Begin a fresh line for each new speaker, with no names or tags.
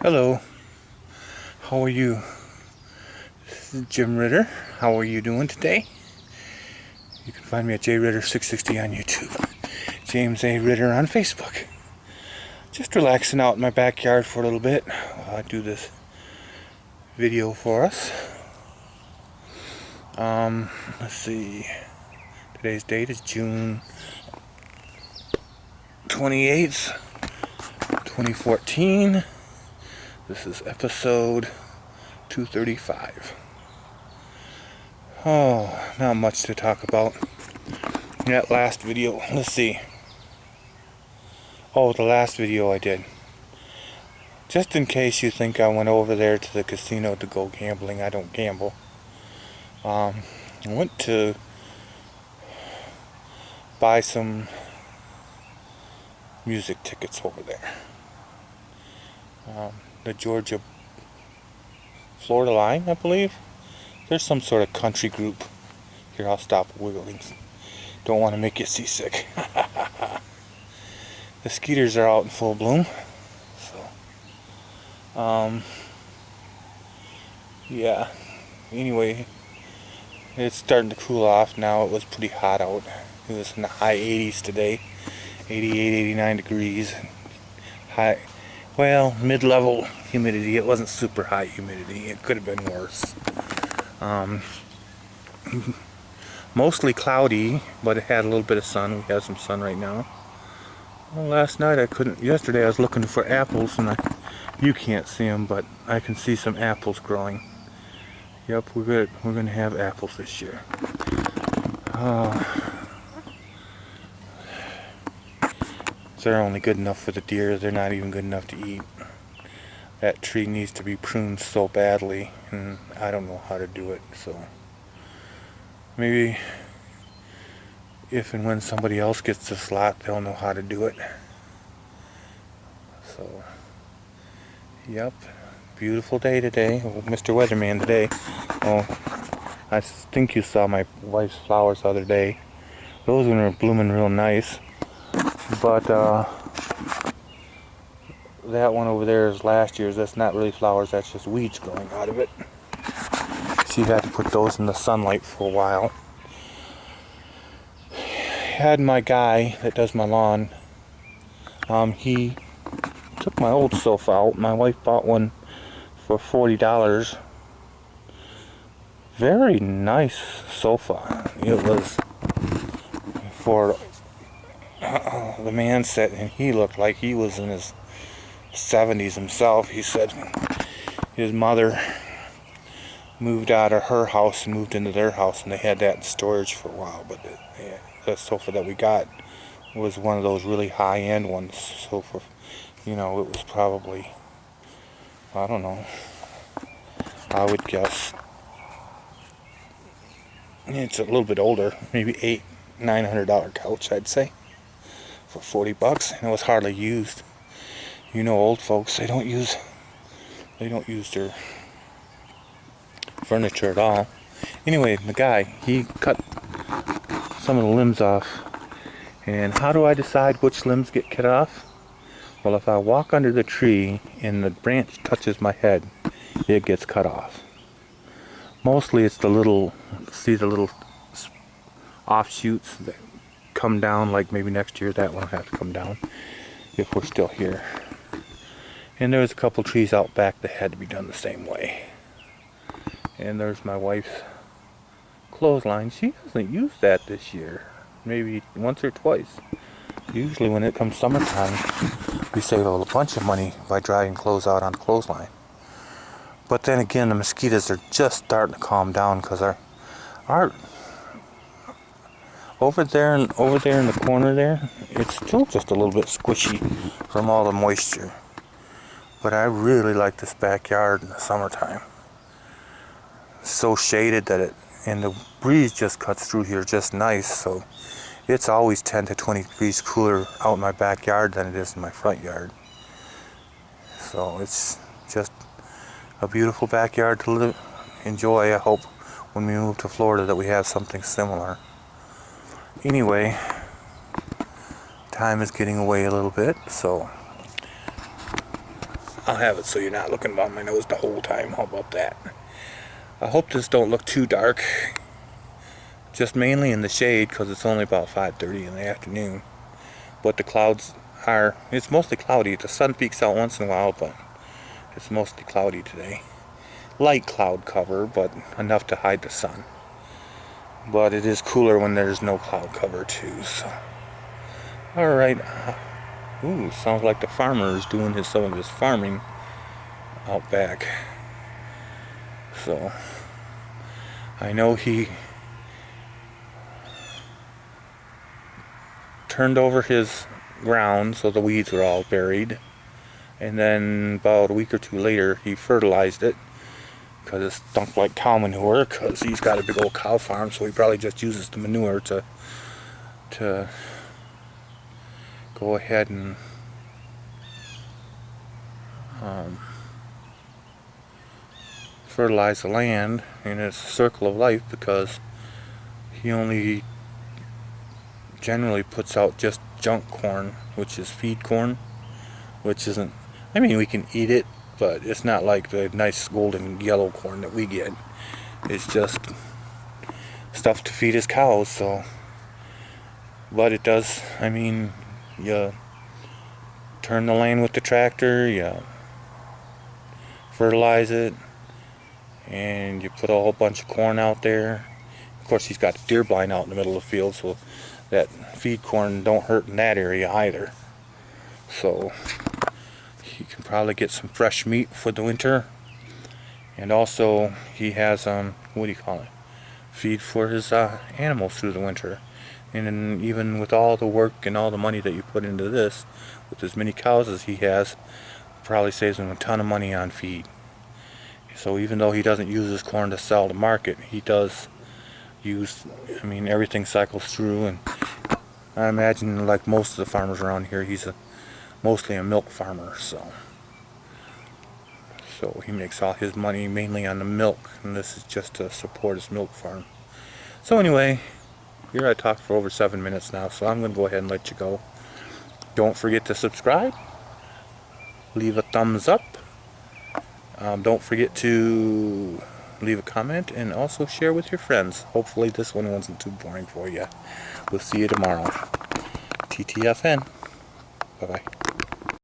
Hello, how are you? This is Jim Ritter. How are you doing today? You can find me at jritter660 on YouTube. James A. Ritter on Facebook. Just relaxing out in my backyard for a little bit while I do this video for us. Let's see. Today's date is June 28th, 2014. This is episode 235. Oh, not much to talk about. That last video, let's see. Oh, the last video I did. Just in case you think I went over there to the casino to go gambling, I don't gamble. I went to buy some music tickets over there. The Georgia Florida line, I believe. There's some sort of country group. Here, I'll stop wiggling. Don't want to make you seasick. The skeeters are out in full bloom. So, yeah. Anyway, it's starting to cool off now. It was pretty hot out. It was in the high 80s today. 88, 89 degrees. High, well, mid-level humidity. It wasn't super high humidity. It could have been worse. Mostly cloudy, but it had a little bit of sun. We have some sun right now. Well, last night I couldn't. Yesterday I was looking for apples, and you can't see them, but I can see some apples growing. Yep, we're good. We're gonna have apples this year. They're only good enough for the deer. They're not even good enough to eat. That tree needs to be pruned so badly, and I don't know how to do it. So maybe if and when somebody else gets the slot, they'll know how to do it. So, yep, beautiful day today. Oh, Mr. Weatherman today. Oh, I think you saw my wife's flowers the other day. Those were blooming real nice. But that one over there is last year's. That's not really flowers, that's just weeds growing out of it. She had to put those in the sunlight for a while. Had my guy that does my lawn, he took my old sofa out. My wife bought one for $40. Very nice sofa. It was for the man said, and he looked like he was in his 70s himself. He said his mother moved out of her house and moved into their house, and they had that in storage for a while. But the sofa that we got was one of those really high-end ones. So for, it was probably, I don't know, I would guess it's a little bit older, maybe $900 couch, I'd say, for $40, and it was hardly used. Old folks, they don't use their furniture at all. Anyway, the guy, he cut some of the limbs off. And how do I decide which limbs get cut off? Well, if I walk under the tree and the branch touches my head, it gets cut off. Mostly it's the little offshoots that come down, like maybe next year that one will have to come down if we're still here. And there's a couple trees out back that had to be done the same way. And there's my wife's clothesline. She hasn't used that this year. Maybe once or twice. Usually when it comes summertime, we save a bunch of money by drying clothes out on the clothesline. But then again, the mosquitoes are just starting to calm down, because our over there in the corner there, it's still just a little bit squishy from all the moisture. But I really like this backyard in the summertime. It's so shaded and the breeze just cuts through here just nice, so it's always 10 to 20 degrees cooler out in my backyard than it is in my front yard. So it's just a beautiful backyard to enjoy. I hope when we move to Florida that we have something similar. Anyway, time is getting away a little bit, so I'll have it so you're not looking down my nose the whole time. How about that? I hope this don't look too dark. Just mainly in the shade because it's only about 5:30 in the afternoon. But the clouds are, it's mostly cloudy. The sun peeks out once in a while, but it's mostly cloudy today. Light cloud cover, but enough to hide the sun. But it is cooler when there's no cloud cover too, so. Alright. Ooh, sounds like the farmer is doing some of his farming out back. So, I know he turned over his ground so the weeds were all buried. And then about a week or two later, he fertilized it because it stunk like cow manure, because he's got a big old cow farm, so he probably just uses the manure to go ahead and fertilize the land. And it's a circle of life because he only generally puts out just junk corn, which is feed corn, which isn't, I mean, we can eat it, but it's not like the nice golden yellow corn that we get. It's just stuff to feed his cows. So, but it does, I mean, you turn the land with the tractor, you fertilize it, and you put a whole bunch of corn out there. Of course, he's got a deer blind out in the middle of the field, so that feed corn don't hurt in that area either. So he can probably get some fresh meat for the winter. And also he has what do you call it, feed for his animals through the winter. And then even with all the work and all the money that you put into this, with as many cows as he has, probably saves him a ton of money on feed. So even though he doesn't use his corn to sell to market, he does use, I mean, everything cycles through. And I imagine, like most of the farmers around here, he's mostly a milk farmer, so he makes all his money mainly on the milk, and this is just to support his milk farm. So anyway, here I talked for over 7 minutes now, so I'm going to go ahead and let you go. Don't forget to subscribe, leave a thumbs up, don't forget to leave a comment, and also share with your friends. Hopefully this one wasn't too boring for you. We'll see you tomorrow. TTFN. Bye-bye.